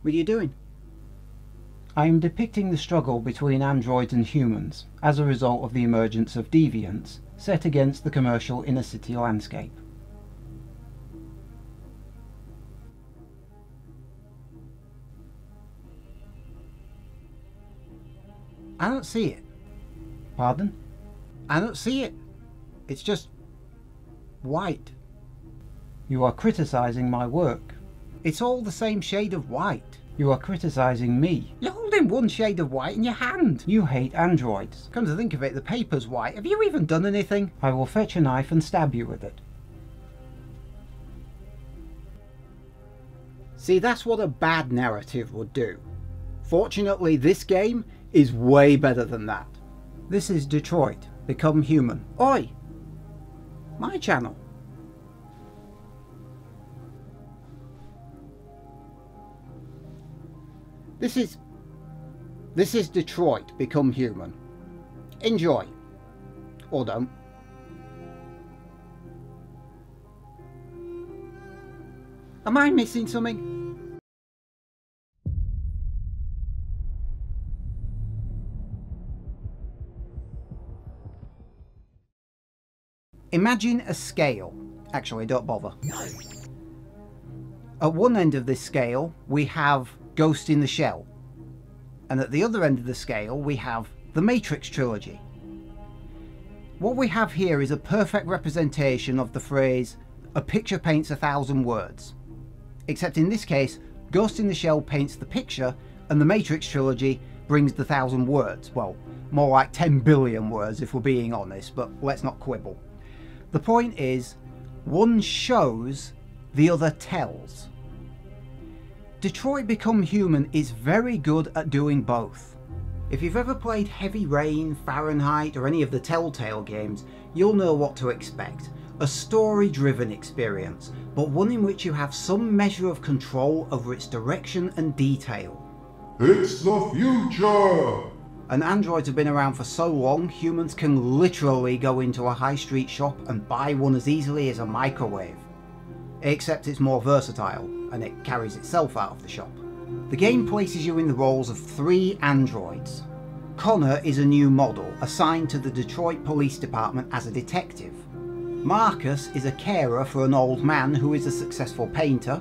What are you doing? I am depicting the struggle between androids and humans as a result of the emergence of deviants set against the commercial inner city landscape. I don't see it. Pardon? I don't see it. It's just white. You are criticizing my work. It's all the same shade of white. You are criticizing me. You're holding one shade of white in your hand. You hate androids. Come to think of it, the paper's white. Have you even done anything? I will fetch a knife and stab you with it. See, that's what a bad narrative would do. Fortunately, this game is way better than that. This is Detroit, Become Human. Oi! My channel. This is Detroit, Become Human. Enjoy. Or don't. Am I missing something? Imagine a scale. Actually, don't bother. At one end of this scale, we have Ghost in the Shell. And at the other end of the scale, we have the Matrix trilogy. What we have here is a perfect representation of the phrase, "A picture paints 1,000 words." Except in this case, Ghost in the Shell paints the picture, and the Matrix trilogy brings the 1,000 words. Well, more like 10 billion words if we're being honest, but let's not quibble. The point is, one shows, the other tells. Detroit Become Human is very good at doing both. If you've ever played Heavy Rain, Fahrenheit, or any of the Telltale games, you'll know what to expect. A story-driven experience, but one in which you have some measure of control over its direction and detail. It's the future! And androids have been around for so long, humans can literally go into a high street shop and buy one as easily as a microwave. Except it's more versatile, and it carries itself out of the shop. The game places you in the roles of 3 androids. Connor is a new model, assigned to the Detroit Police Department as a detective. Marcus is a carer for an old man who is a successful painter.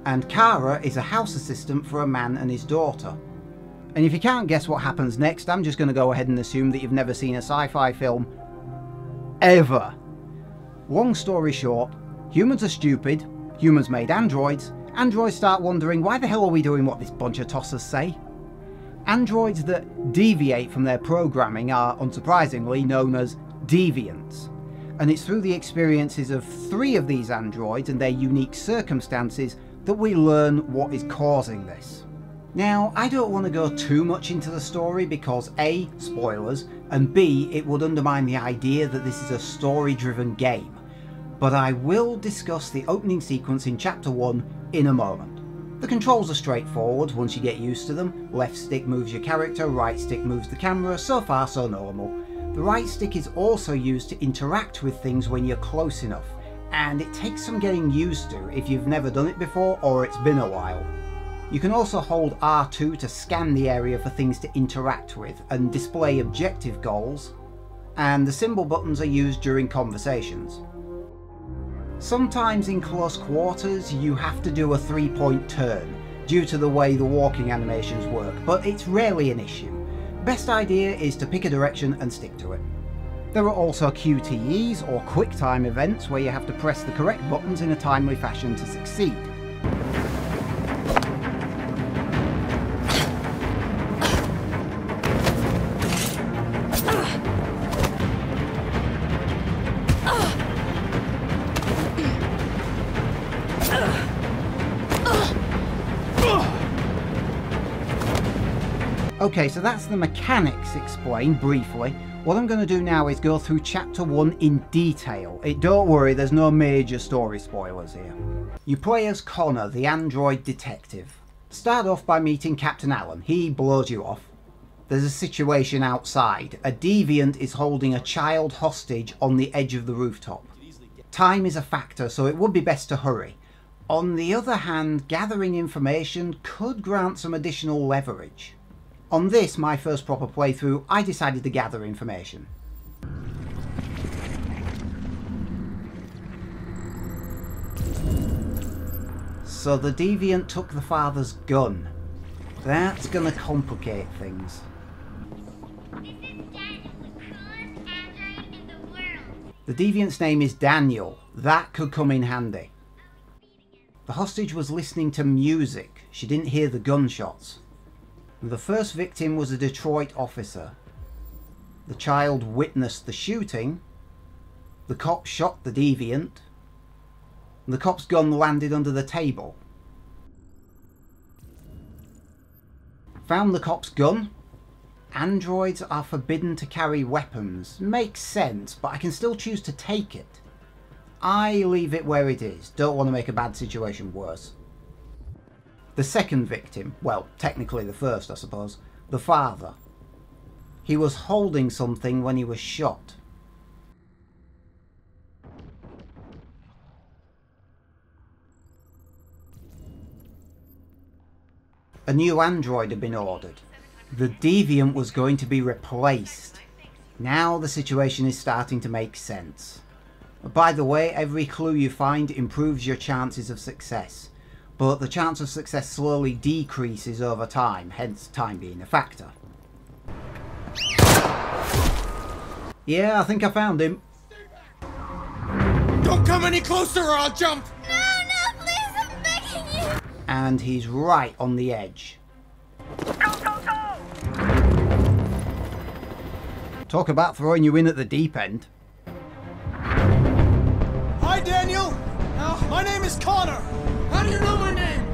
And Kara is a house assistant for a man and his daughter. And if you can't guess what happens next, I'm just going to go ahead and assume that you've never seen a sci-fi film ever. Long story short, humans are stupid, humans made androids, androids start wondering why the hell are we doing what this bunch of tossers say? Androids that deviate from their programming are, unsurprisingly, known as deviants. And it's through the experiences of 3 of these androids and their unique circumstances that we learn what is causing this. Now, I don't want to go too much into the story because A, spoilers, and B, it would undermine the idea that this is a story-driven game. But I will discuss the opening sequence in Chapter 1 in a moment. The controls are straightforward once you get used to them. Left stick moves your character, right stick moves the camera, so far so normal. The right stick is also used to interact with things when you're close enough, and it takes some getting used to if you've never done it before or it's been a while. You can also hold R2 to scan the area for things to interact with and display objective goals, and the symbol buttons are used during conversations. Sometimes in close quarters you have to do a 3-point turn due to the way the walking animations work, but it's rarely an issue. Best idea is to pick a direction and stick to it. There are also QTEs or quick time events where you have to press the correct buttons in a timely fashion to succeed. Okay, so that's the mechanics explained briefly. What I'm going to do now is go through Chapter 1 in detail. Don't worry, there's no major story spoilers here. You play as Connor, the android detective. Start off by meeting Captain Allen. He blows you off. There's a situation outside. A deviant is holding a child hostage on the edge of the rooftop. Time is a factor, so it would be best to hurry. On the other hand, gathering information could grant some additional leverage. On this, my first proper playthrough, I decided to gather information. So the deviant took the father's gun. That's gonna complicate things. The deviant's name is Daniel. That could come in handy. The hostage was listening to music. She didn't hear the gunshots. The first victim was a Detroit officer. The child witnessed the shooting. The cop shot the deviant. The cop's gun landed under the table. Found the cop's gun. Androids are forbidden to carry weapons. Makes sense, but I can still choose to take it. I leave it where it is. Don't want to make a bad situation worse. The second victim, well, technically the first, I suppose, the father. He was holding something when he was shot. A new android had been ordered. The deviant was going to be replaced. Now the situation is starting to make sense. By the way, every clue you find improves your chances of success, but the chance of success slowly decreases over time, hence time being a factor. Yeah, I think I found him. Don't come any closer or I'll jump! No, please, I'm begging you! And he's right on the edge. Go! Talk about throwing you in at the deep end. Hi, Daniel! My name is Connor! How do you know my name?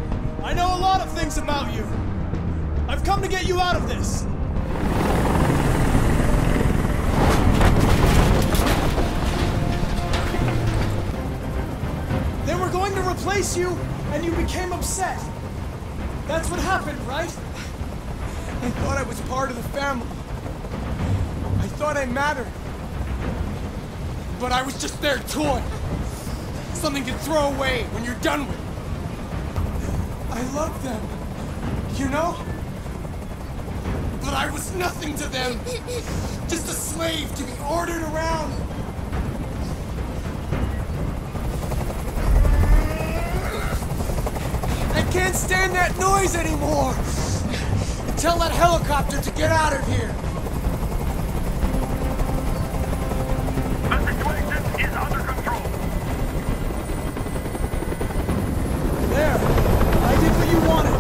I know a lot of things about you. I've come to get you out of this. They were going to replace you, and you became upset. That's what happened, right? I thought I was part of the family. I thought I mattered. But I was just their toy. Something to throw away when you're done with. I love them, you know? But I was nothing to them. Just a slave to be ordered around. I can't stand that noise anymore. Tell that helicopter to get out of here. The situation is under control. There. I did what you wanted.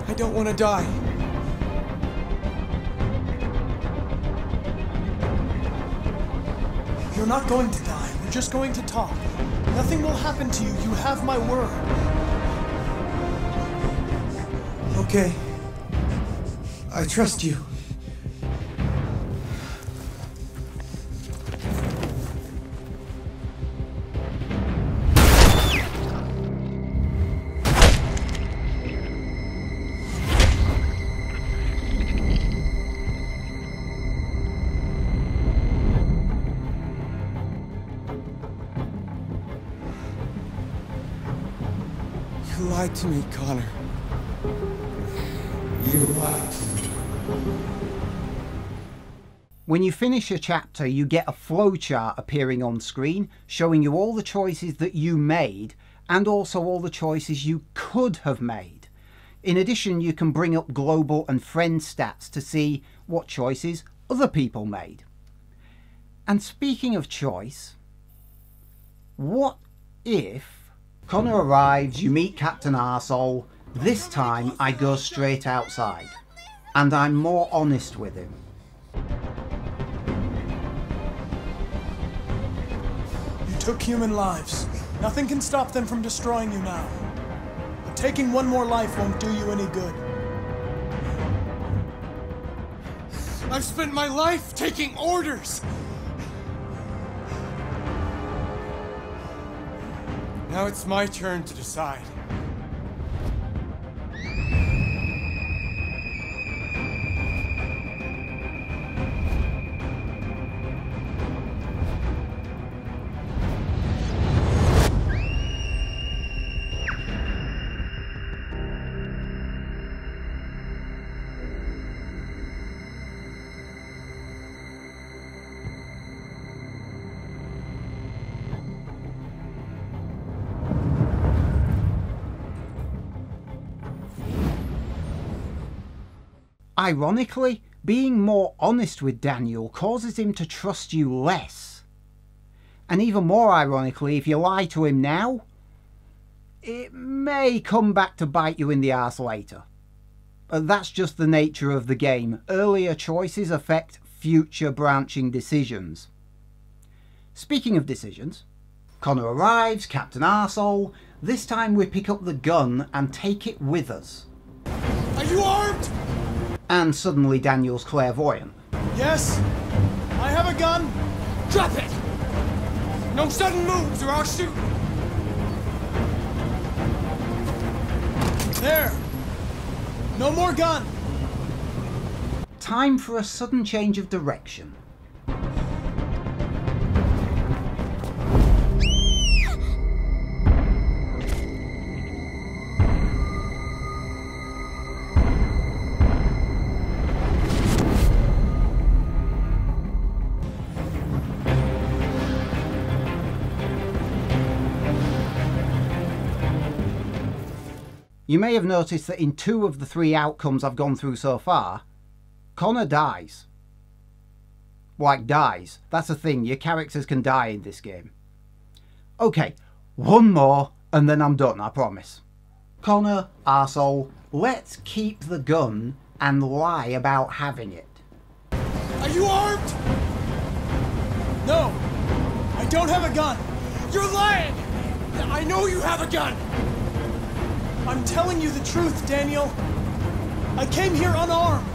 I don't want to die. You're not going to die. We're just going to talk. Nothing will happen to you. You have my word. Okay. I trust you. You lied to me, Connor. You lied to me. When you finish a chapter, you get a flowchart appearing on screen showing you all the choices that you made and also all the choices you could have made. In addition, you can bring up global and friend stats to see what choices other people made. And speaking of choice, what if Connor arrives, you meet Captain Arsehole, this time I go straight outside, and I'm more honest with him. You took human lives. Nothing can stop them from destroying you now. But taking one more life won't do you any good. I've spent my life taking orders. Now it's my turn to decide. Ironically, being more honest with Daniel causes him to trust you less. And even more ironically, if you lie to him now, it may come back to bite you in the arse later. But that's just the nature of the game. Earlier choices affect future branching decisions. Speaking of decisions, Connor arrives, Captain Arsehole. This time we pick up the gun and take it with us. Are you armed? And suddenly Daniel's clairvoyant. Yes. I have a gun. Drop it. No sudden moves or I'll shoot. There. No more gun. Time for a sudden change of direction. You may have noticed that in 2 of the 3 outcomes I've gone through so far, Connor dies. Like dies. That's a thing, your characters can die in this game. Okay, one more and then I'm done, I promise. Connor, arsehole, let's keep the gun and lie about having it. Are you armed? No. I don't have a gun. You're lying. I know you have a gun. I'm telling you the truth, Daniel. I came here unarmed.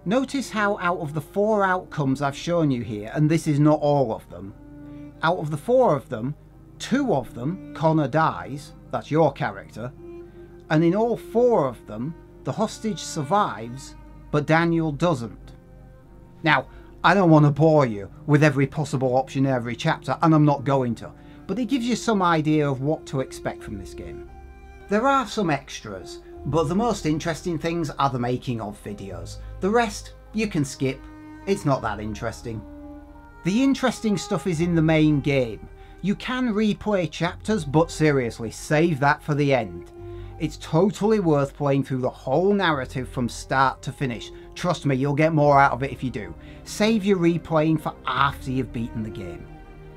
Notice how out of the 4 outcomes I've shown you here, and this is not all of them, out of the 4 of them, 2 of them, Connor dies, that's your character, and in all 4 of them, the hostage survives, but Daniel doesn't. Now, I don't want to bore you with every possible option in every chapter, and I'm not going to, but it gives you some idea of what to expect from this game. There are some extras, but the most interesting things are the making of videos. The rest, you can skip. It's not that interesting. The interesting stuff is in the main game. You can replay chapters, but seriously, save that for the end. It's totally worth playing through the whole narrative from start to finish. Trust me, you'll get more out of it if you do. Save your replaying for after you've beaten the game.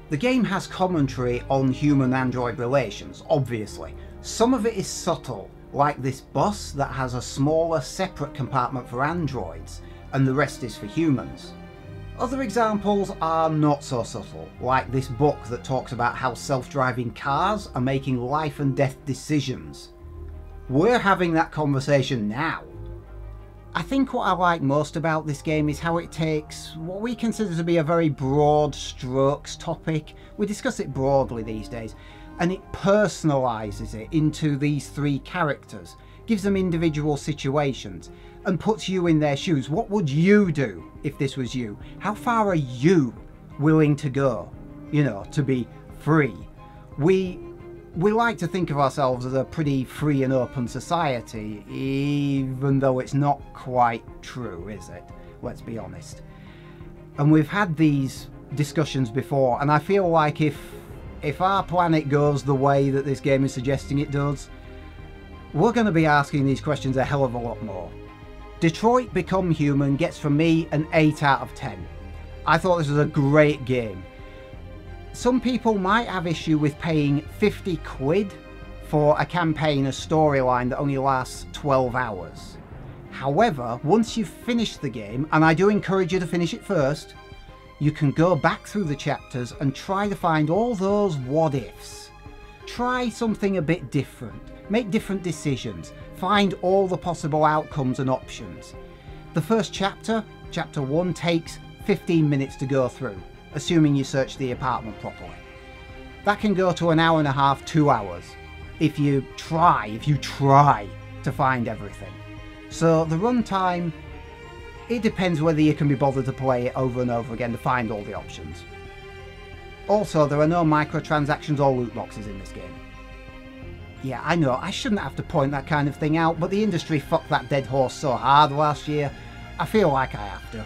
The game has commentary on human-android relations, obviously. Some of it is subtle, like this bus that has a smaller separate compartment for androids, and the rest is for humans. Other examples are not so subtle, like this book that talks about how self-driving cars are making life and death decisions. We're having that conversation now. I think what I like most about this game is how it takes what we consider to be a very broad strokes topic, we discuss it broadly these days, and it personalises it into these 3 characters, gives them individual situations, and puts you in their shoes. What would you do if this was you? How far are you willing to go, you know, to be free? We like to think of ourselves as a pretty free and open society, even though it's not quite true, is it? Let's be honest. And we've had these discussions before, and I feel like if our planet goes the way that this game is suggesting it does, we're going to be asking these questions a hell of a lot more. Detroit Become Human gets from me an 8 out of 10. I thought this was a great game. Some people might have issue with paying 50 quid for a campaign, a storyline that only lasts 12 hours. However, once you've finished the game, and I do encourage you to finish it first, you can go back through the chapters and try to find all those what ifs. Try something a bit different, make different decisions, find all the possible outcomes and options. The first chapter, chapter 1, takes 15 minutes to go through, assuming you search the apartment properly. That can go to an hour and a half, 2 hours, if you try to find everything. So the runtime It depends whether you can be bothered to play it over and over again to find all the options. Also, there are no microtransactions or loot boxes in this game. Yeah, I know, I shouldn't have to point that kind of thing out, but the industry fucked that dead horse so hard last year, I feel like I have to.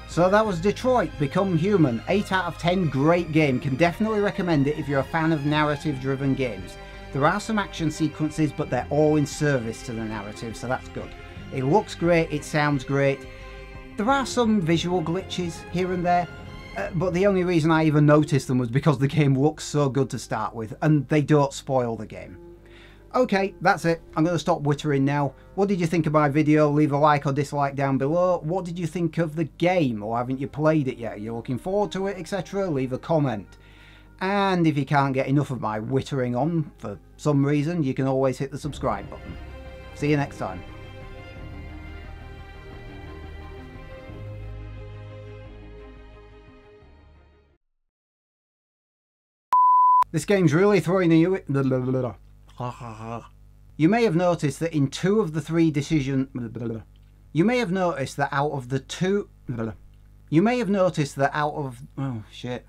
So that was Detroit Become Human. 8 out of 10, great game. Can definitely recommend it if you're a fan of narrative-driven games. There are some action sequences, but they're all in service to the narrative, so that's good. It looks great, it sounds great. There are some visual glitches here and there, but the only reason I even noticed them was because the game looks so good to start with, and they don't spoil the game. Okay, that's it. I'm going to stop wittering now. What did you think of my video? Leave a like or dislike down below. What did you think of the game? Or haven't you played it yet? Are you looking forward to it, etc.? Leave a comment. And if you can't get enough of my wittering on for some reason, you can always hit the subscribe button. See you next time. This game's really throwing you. You may have noticed that in 2 of the 3 decisions. You may have noticed that out of the 2. You may have noticed that out of. Oh shit.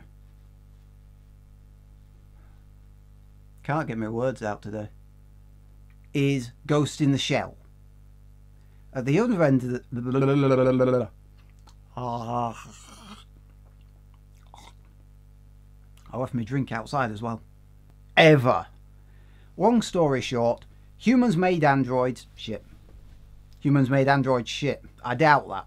Can't get my words out today. Is Ghost in the Shell. At the other end of the. I left my drink outside as well. Ever. Long story short, humans made androids shit. Humans made androids shit. I doubt that.